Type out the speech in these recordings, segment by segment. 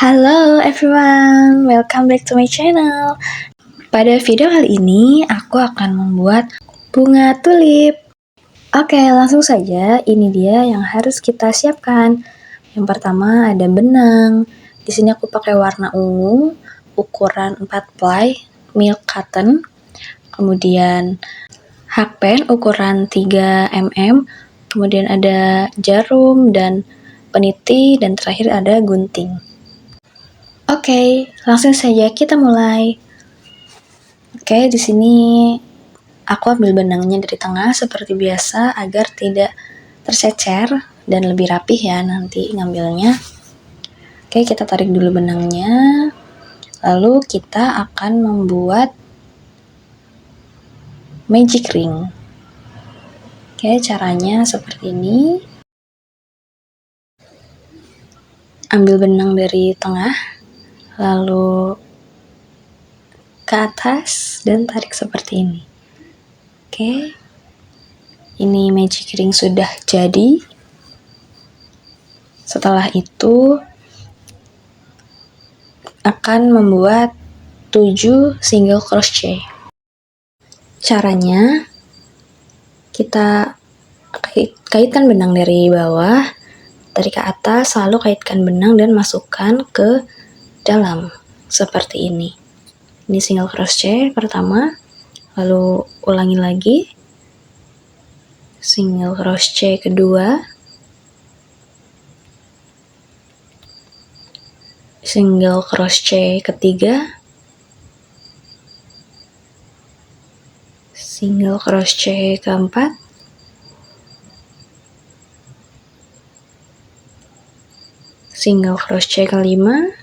Halo everyone, welcome back to my channel. Pada video kali ini, aku akan membuat bunga tulip. Oke, langsung saja. Ini dia yang harus kita siapkan. Yang pertama ada benang. Di sini aku pakai warna ungu, ukuran 4 ply, milk cotton. Kemudian hakpen ukuran 3 mm. Kemudian ada jarum dan peniti, dan terakhir ada gunting. Oke, langsung saja kita mulai. Oke, di sini aku ambil benangnya dari tengah seperti biasa agar tidak tercecer dan lebih rapih ya nanti ngambilnya. Oke, kita tarik dulu benangnya. Lalu kita akan membuat magic ring. Oke, caranya seperti ini. Ambil benang dari tengah, lalu ke atas dan tarik seperti ini. Oke, ini magic ring sudah jadi. Setelah itu akan membuat 7 single crochet. Caranya, kita kaitkan benang dari bawah, dari ke atas, lalu kaitkan benang dan masukkan ke dalam seperti ini. Ini single crochet pertama, lalu ulangi lagi, single crochet kedua, single crochet ketiga, single crochet keempat, single crochet kelima,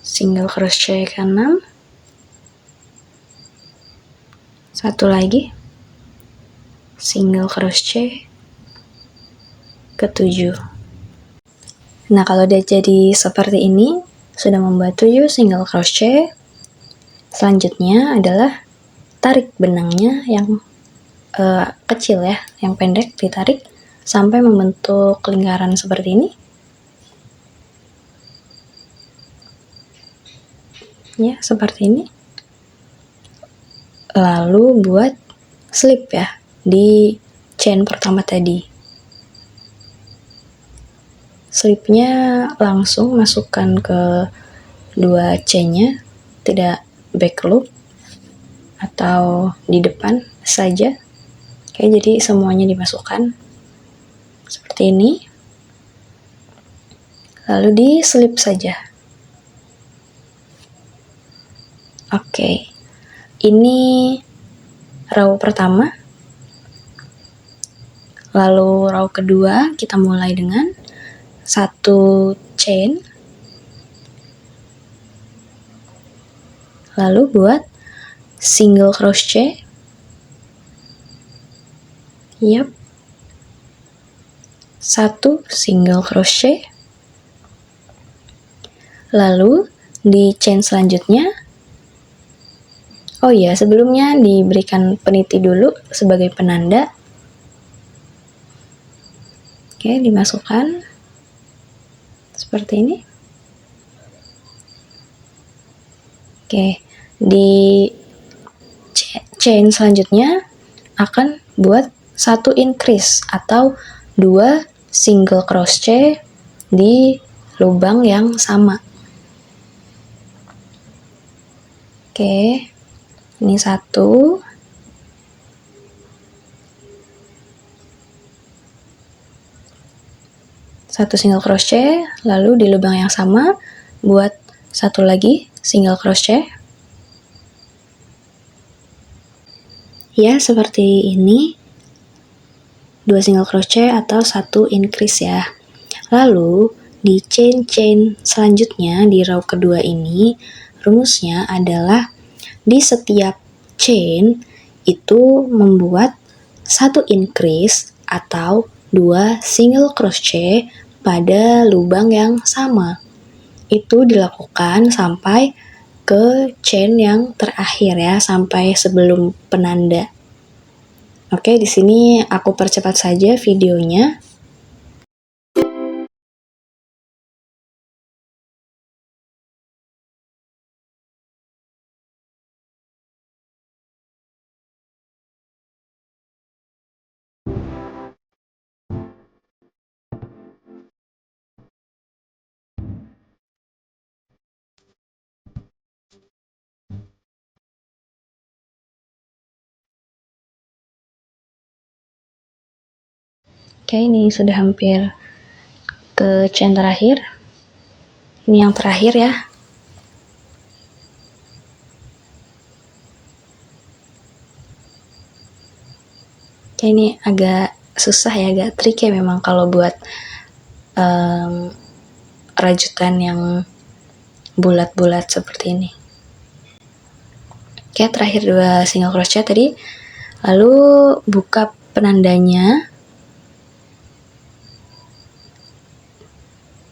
single crochet keenam, satu lagi, single crochet ketujuh. Nah, kalau udah jadi seperti ini, sudah membuat 7 single crochet, selanjutnya adalah tarik benangnya yang kecil ya, yang pendek, ditarik sampai membentuk lingkaran seperti ini. Ya, seperti ini. Lalu buat slip ya di chain pertama tadi. Slipnya langsung masukkan ke dua chainnya, tidak back loop atau di depan saja. Oke, jadi semuanya dimasukkan seperti ini, lalu di slip saja. Oke, ini row pertama, lalu row kedua kita mulai dengan satu chain, lalu buat single crochet. Satu single crochet, lalu di chain selanjutnya, oh ya, sebelumnya diberikan peniti dulu sebagai penanda. Oke, dimasukkan seperti ini. Oke, di chain selanjutnya akan buat satu increase atau 2 single crochet di lubang yang sama. Oke, ini satu, single crochet, lalu di lubang yang sama buat satu lagi single crochet. Ya, seperti ini. 2 single crochet atau 1 increase ya. Lalu di chain selanjutnya di row kedua ini, rumusnya adalah di setiap chain itu membuat 1 increase atau 2 single crochet pada lubang yang sama. Itu dilakukan sampai ke chain yang terakhir ya, sampai sebelum penanda. Oke, di sini aku percepat saja videonya. Oke, ini sudah hampir ke chain terakhir. Ini yang terakhir ya. Oke, ini agak susah ya, agak tricky memang kalau buat rajutan yang bulat-bulat seperti ini. Oke, terakhir 2 single crochet tadi. Lalu buka penandanya.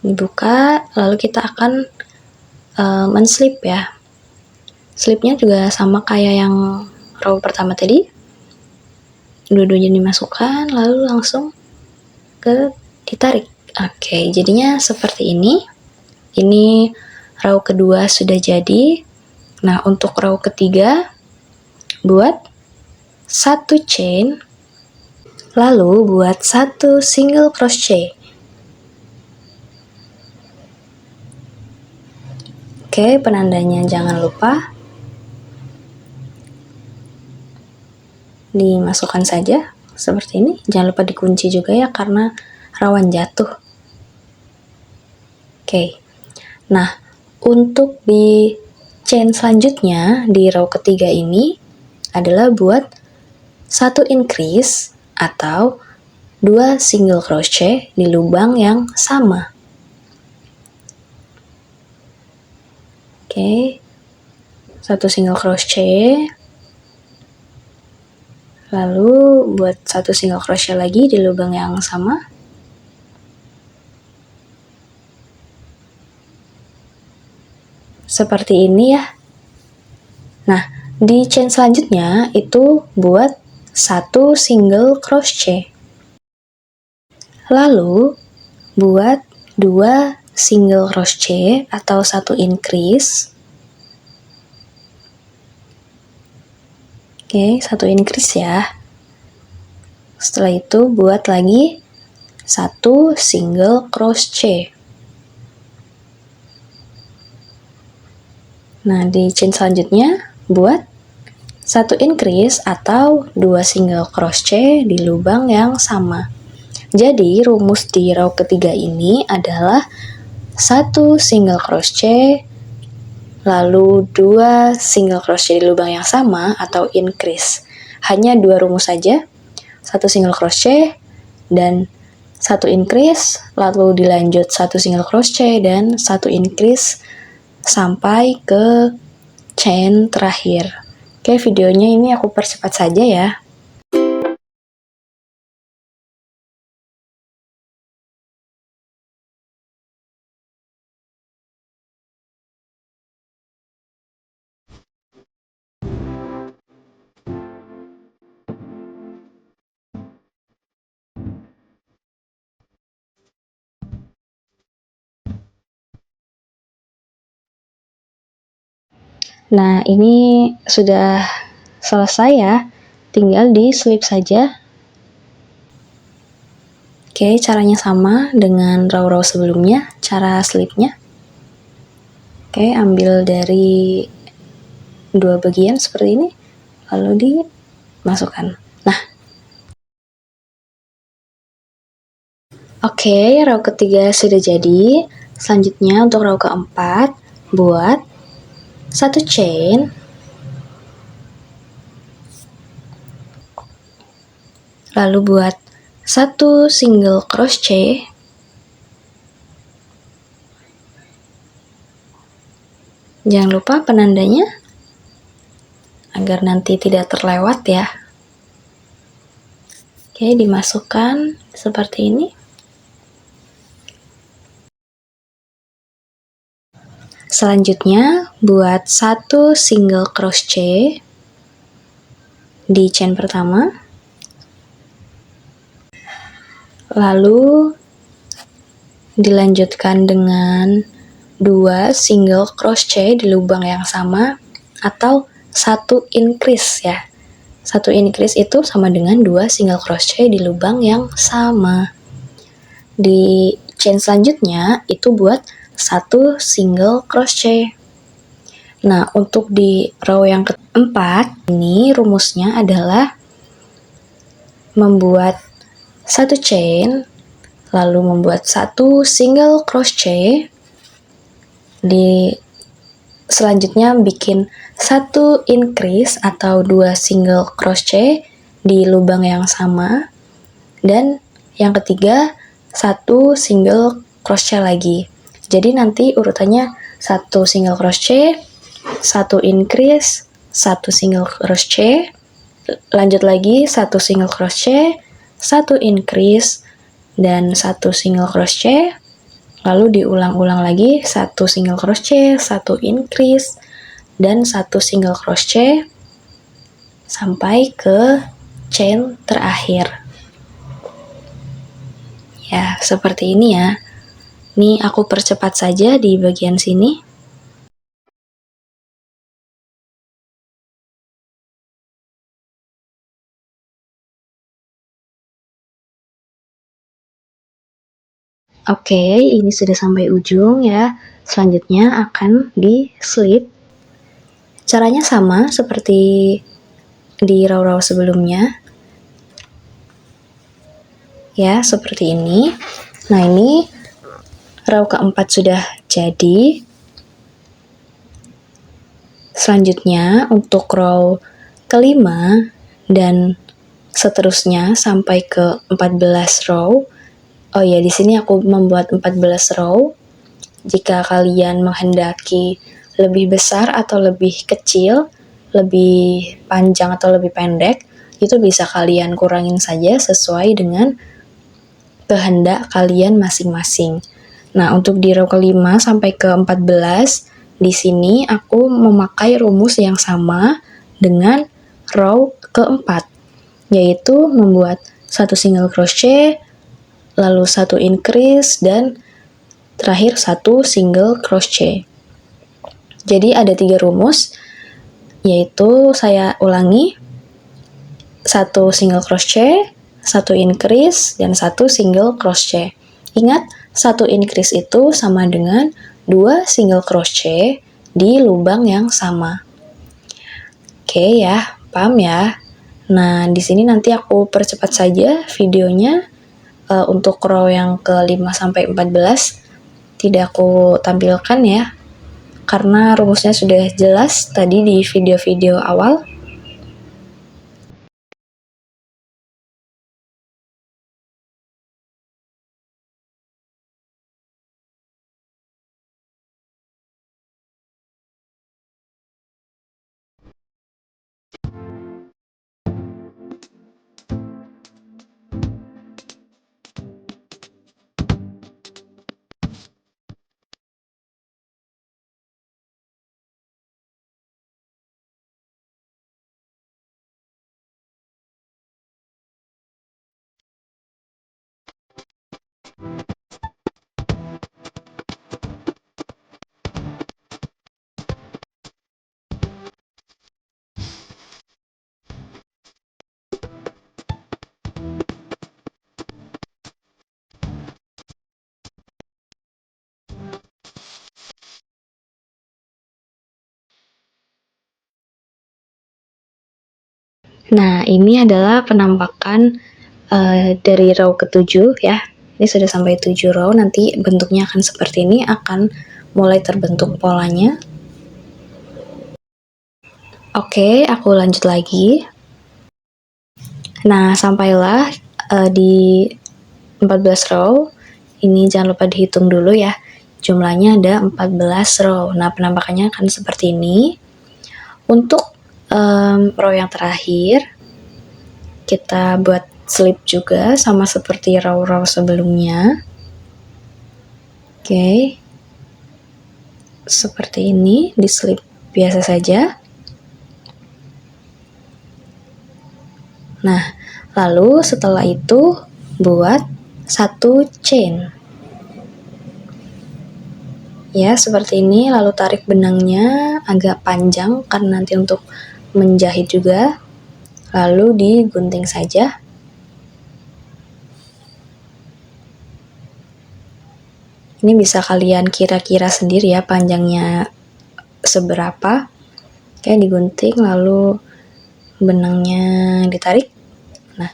Dibuka, lalu kita akan men-slip ya. Slipnya juga sama kayak yang row pertama tadi. Dua-duanya dimasukkan, lalu langsung ditarik. Oke, jadinya seperti ini. Ini row kedua sudah jadi. Nah, untuk row ketiga, buat 1 chain, lalu buat 1 single crochet. Oke, penandanya jangan lupa dimasukkan saja seperti ini. Jangan lupa dikunci juga ya, karena rawan jatuh. Oke, nah untuk di chain selanjutnya di row ketiga ini adalah buat 1 increase atau 2 single crochet di lubang yang sama. Oke, 1 single crochet, lalu buat 1 single crochet lagi di lubang yang sama. Seperti ini ya. Nah, di chain selanjutnya itu buat 1 single crochet. Lalu buat 2 single crochet atau 1 increase. Oke, 1 increase ya. Setelah itu buat lagi 1 single crochet. Nah, di chain selanjutnya buat 1 increase atau 2 single crochet di lubang yang sama. Jadi, rumus di row ketiga ini adalah 1 single crochet, lalu 2 single crochet di lubang yang sama atau increase. Hanya 2 rumus saja, 1 single crochet dan 1 increase, lalu dilanjut 1 single crochet dan 1 increase sampai ke chain terakhir. Oke, videonya ini aku percepat saja ya. Nah, ini sudah selesai ya. Tinggal di slip saja. Oke, caranya sama dengan row-row sebelumnya, cara slipnya. Oke, ambil dari 2 bagian seperti ini, lalu dimasukkan. Nah, oke, row ketiga sudah jadi. Selanjutnya untuk row keempat, buat 1 chain, lalu buat 1 single crochet, jangan lupa penandanya agar nanti tidak terlewat ya. Oke, dimasukkan seperti ini. Selanjutnya buat 1 single crochet di chain pertama, lalu dilanjutkan dengan 2 single crochet di lubang yang sama atau 1 increase ya. 1 increase itu sama dengan 2 single crochet di lubang yang sama. Di chain selanjutnya itu buat 1 single crochet. Nah, untuk di row yang keempat ini rumusnya adalah membuat satu chain, lalu membuat satu single crochet. Selanjutnya bikin satu increase atau 2 single crochet di lubang yang sama, dan yang ketiga satu single crochet lagi. Jadi nanti urutannya satu single crochet, satu increase, satu single crochet, lanjut lagi satu single crochet, satu increase, dan satu single crochet, lalu diulang-ulang lagi satu single crochet, satu increase, dan satu single crochet sampai ke chain terakhir. Ya, seperti ini ya. Nih aku percepat saja di bagian sini. Oke, ini sudah sampai ujung ya. Selanjutnya akan di slip. Caranya sama seperti di row-row sebelumnya. Ya, seperti ini. Nah, ini row keempat sudah jadi. Selanjutnya untuk row kelima dan seterusnya sampai ke 14 row. Oh ya, di sini aku membuat 14 row. Jika kalian menghendaki lebih besar atau lebih kecil, lebih panjang atau lebih pendek, itu bisa kalian kurangin saja sesuai dengan kehendak kalian masing-masing. Nah, untuk di row kelima sampai ke 14, di sini aku memakai rumus yang sama dengan row keempat, yaitu membuat satu single crochet, lalu satu increase, dan terakhir satu single crochet. Jadi ada 3 rumus, yaitu saya ulangi, satu single crochet, satu increase, dan satu single crochet. Ingat, satu increase itu sama dengan 2 single crochet di lubang yang sama. Oke ya, paham ya? Nah, di sini nanti aku percepat saja videonya. Untuk row yang ke-5 sampai 14 tidak aku tampilkan ya, karena rumusnya sudah jelas tadi di video-video awal. Nah, ini adalah penampakan dari row ke-7 ya. Ini sudah sampai 7 row, nanti bentuknya akan seperti ini, akan mulai terbentuk polanya. Oke, aku lanjut lagi. Nah, sampailah di 14 row. Ini jangan lupa dihitung dulu ya. Jumlahnya ada 14 row. Nah, penampakannya akan seperti ini. Untuk row yang terakhir, kita buat slip juga sama seperti row-row sebelumnya. Oke. Seperti ini, di slip biasa saja. Nah, lalu setelah itu buat satu chain. Ya, seperti ini, lalu tarik benangnya agak panjang karena nanti untuk menjahit juga. Lalu digunting saja. Ini bisa kalian kira-kira sendiri ya panjangnya seberapa. Oke, digunting lalu benangnya ditarik. Nah,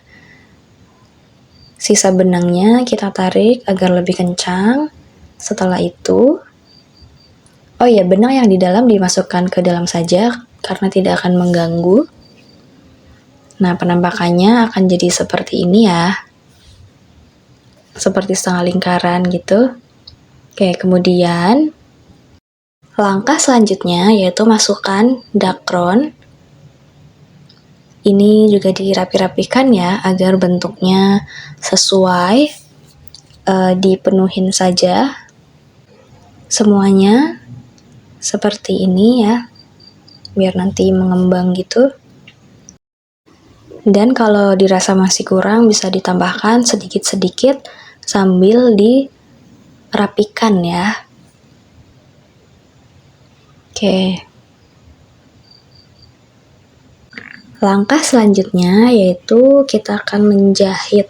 sisa benangnya kita tarik agar lebih kencang. Setelah itu, oh ya, benang yang di dalam dimasukkan ke dalam saja karena tidak akan mengganggu. Nah, penampakannya akan jadi seperti ini ya. Seperti setengah lingkaran gitu. Oke, kemudian langkah selanjutnya yaitu masukkan dakron. Ini juga dirapi-rapikan ya agar bentuknya sesuai, dipenuhin saja semuanya seperti ini ya, biar nanti mengembang gitu. Dan kalau dirasa masih kurang bisa ditambahkan sedikit-sedikit sambil dirapikan ya. Oke. Langkah selanjutnya yaitu kita akan menjahit.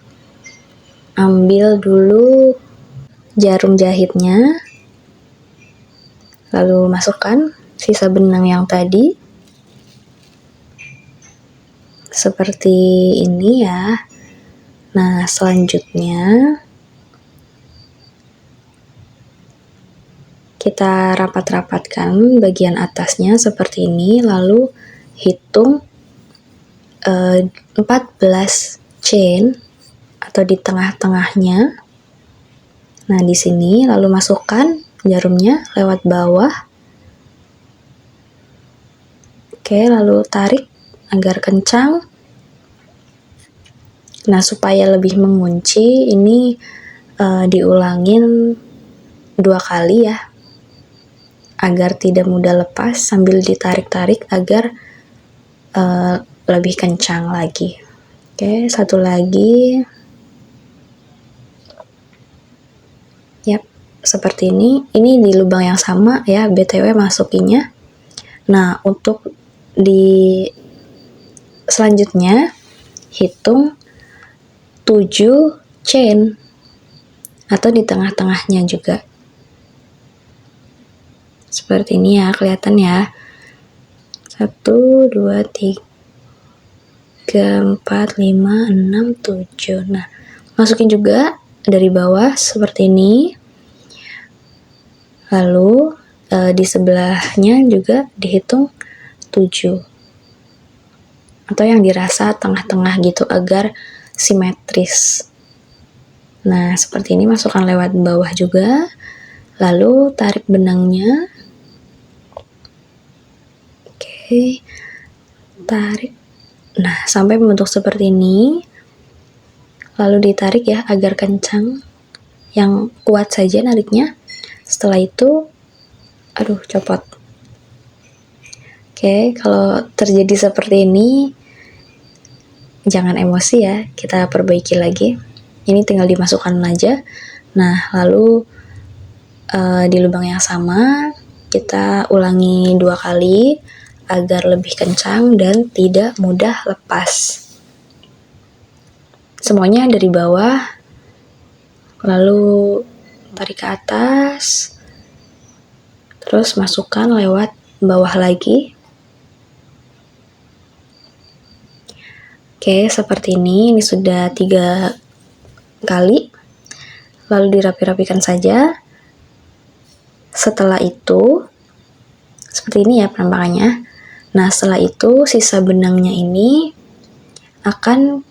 Ambil dulu jarum jahitnya, lalu masukkan sisa benang yang tadi. Seperti ini ya. Nah, selanjutnya kita rapat-rapatkan bagian atasnya seperti ini, lalu hitung 14 chain atau di tengah-tengahnya. Nah, di sini lalu masukkan jarumnya lewat bawah. Oke, lalu tarik agar kencang. Nah, supaya lebih mengunci, ini diulangin 2 kali ya, agar tidak mudah lepas sambil ditarik-tarik agar lebih kencang lagi. Oke, satu lagi. Yap, seperti ini. Ini di lubang yang sama ya, BTW masukinya. Nah, untuk di selanjutnya hitung 7 chain atau di tengah-tengahnya juga. Seperti ini ya, kelihatan ya. 1, 2, 3, 4, 5, 6, 7. Nah, masukin juga dari bawah seperti ini. Lalu di sebelahnya juga dihitung 7. Atau yang dirasa tengah-tengah gitu agar simetris. Nah, seperti ini masukkan lewat bawah juga. Lalu tarik benangnya. Oke. Tarik. Nah, sampai membentuk seperti ini. Lalu ditarik ya agar kencang. Yang kuat saja nariknya. Setelah itu, copot. Oke, kalau terjadi seperti ini, jangan emosi ya, kita perbaiki lagi. Ini tinggal dimasukkan aja. Nah, lalu di lubang yang sama, kita ulangi 2 kali agar lebih kencang dan tidak mudah lepas. Semuanya dari bawah, lalu tarik ke atas, terus masukkan lewat bawah lagi. Oke, seperti ini sudah 3 kali. Lalu dirapi-rapikan saja. Setelah itu, seperti ini ya penampakannya. Nah, setelah itu sisa benangnya ini akan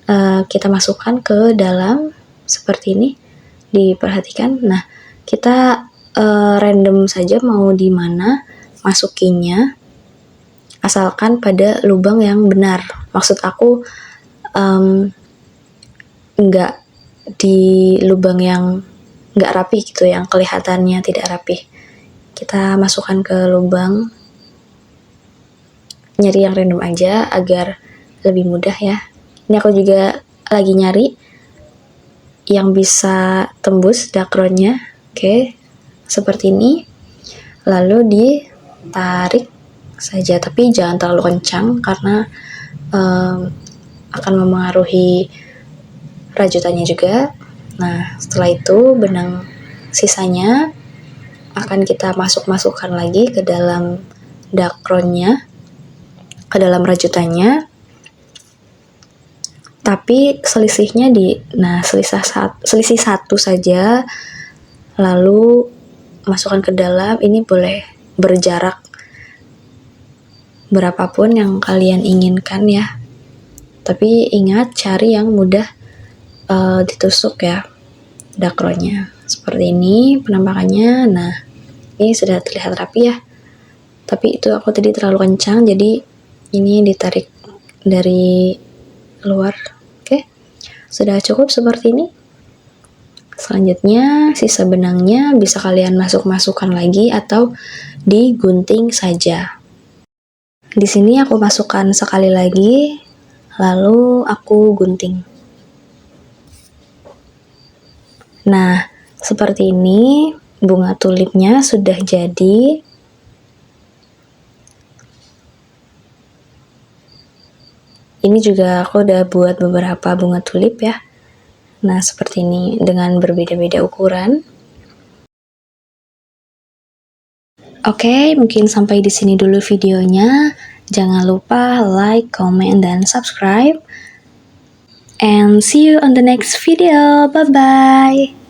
kita masukkan ke dalam seperti ini. Diperhatikan. Nah, kita random saja mau di mana masukinnya, asalkan pada lubang yang benar. Maksud aku nggak di lubang yang nggak rapi gitu, yang kelihatannya tidak rapi. Kita masukkan ke lubang, nyari yang random aja agar lebih mudah ya. Ini aku juga lagi nyari yang bisa tembus dakronnya. Oke, seperti ini. Lalu ditarik saja, tapi jangan terlalu kencang karena akan memengaruhi rajutannya juga. Nah, setelah itu benang sisanya akan kita masukkan lagi ke dalam dakronnya, ke dalam rajutannya. Tapi selisihnya selisih satu saja, lalu masukkan ke dalam. Ini boleh berjarak berapapun yang kalian inginkan ya. Tapi ingat cari yang mudah ditusuk ya, dakronya. Seperti ini penampakannya. Nah, ini sudah terlihat rapi ya. Tapi itu aku tadi terlalu kencang, jadi ini ditarik dari luar. Oke, sudah cukup seperti ini. Selanjutnya sisa benangnya bisa kalian masukkan lagi atau digunting saja. Di sini aku masukkan sekali lagi, lalu aku gunting. Nah, seperti ini bunga tulipnya sudah jadi. Ini juga aku udah buat beberapa bunga tulip ya. Nah, seperti ini dengan berbeda-beda ukuran. Oke, mungkin sampai di sini dulu videonya. Jangan lupa like, comment, dan subscribe. And see you on the next video. Bye-bye.